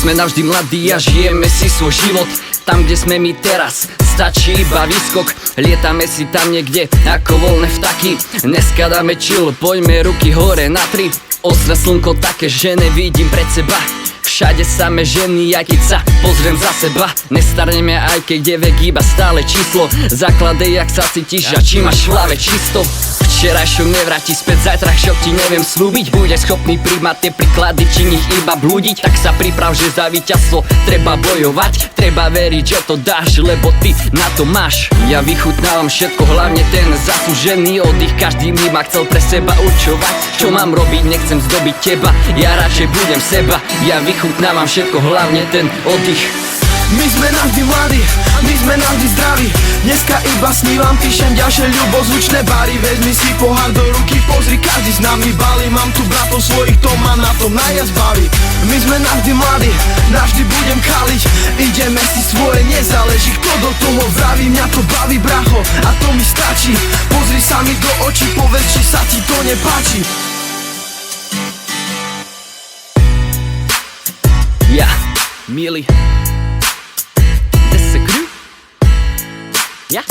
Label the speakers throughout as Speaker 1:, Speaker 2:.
Speaker 1: sme navždy mladí a žijeme si svoj život. Tam, kde sme my teraz, stačí iba výskok. Lietame si tam niekde ako voľné vtaky. Dneska dáme chill, poďme ruky hore na 3. Ostré slnko také, že nevidím pred seba. Všade samé ženy, aj keď sa pozriem za seba. Nestarneme aj keď je vek iba stále číslo. Základe, jak sa cítiš a či máš v hlave čisto. Včerajšok nevráti späť, zajtrajšok ti neviem slúbiť. Budeš schopný príjmať tie príklady, či nich iba blúdiť. Tak sa priprav, že za víťazstvo treba bojovať. Treba veriť, že to dáš, lebo ty na to máš. Ja vychutnávam všetko, hlavne ten zaslúžený oddych. Každý mi ma chcel pre seba určovať. Čo mám robiť, nechcem zdobiť teba, ja radšej budem seba. Ja vychutnávam všetko, hlavne ten oddych.
Speaker 2: My sme navždy mladí, my sme navždy zdraví. Dneska iba snívam, píšem ďalšie ľubozvučné bary. Vezmi si pohár do ruky, pozri, každý s nami balí. Mám tu bratov svojich, to ma na tom najviac baví. My sme navždy mladí, navždy budem kaliť. Ideme si svoje, nezáleží kto do toho vraví. Mňa to baví, bracho, a to mi stačí. Pozri sa mi do očí, povedz, či sa ti to nepáči.
Speaker 1: Ja, milý. Ja.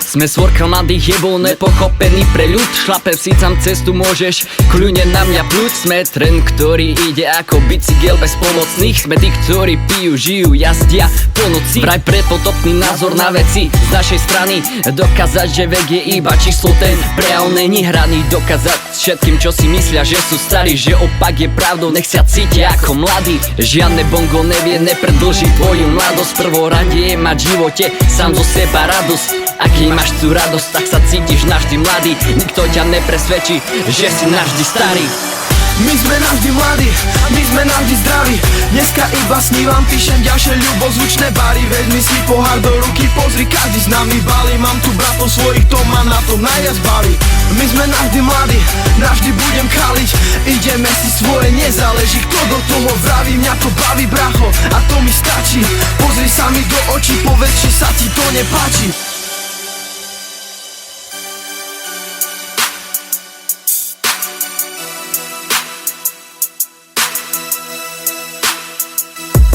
Speaker 1: Sme svorka mladých jebov, nepochopený pre ľud. Šlapem si tam cestu, môžeš kľudne na mňa pľuť. Sme trend, ktorý ide ako bicykel bez pomocných. Sme tí, ktorí pijú, žijú, jazdia po noci. Vraj prepotopný názor na veci z našej strany. Dokázať, že vek je iba číslo, ten prejav není hraný. Dokázať všetkým, čo si myslia, že sú starí, že opak je pravdou, nech sa cítia ako mladí. Žiadne bongo nevie, nepredlží tvoju mladosť. Prvoradie je mať v živote sám zo seba radosť. A keď máš tú radosť, tak sa cítiš navždy mladý. Nikto ťa nepresvedčí, že si navždy starý.
Speaker 2: My sme navždy mladí, my sme navždy zdraví. Dneska iba snívam, píšem ďalšie ľubozvučné bary. Vezmi si pohár do ruky, pozri, každý s nami balí. Mám tu bratov svojich, to ma na tom najviac baví. My sme navždy mladí, navždy budem kaliť. Ideme si svoje, nezáleží kto do toho vraví. Mňa to baví, bracho, a to mi stačí. Pozri sa mi do očí, povedz, či sa ti to nepáči.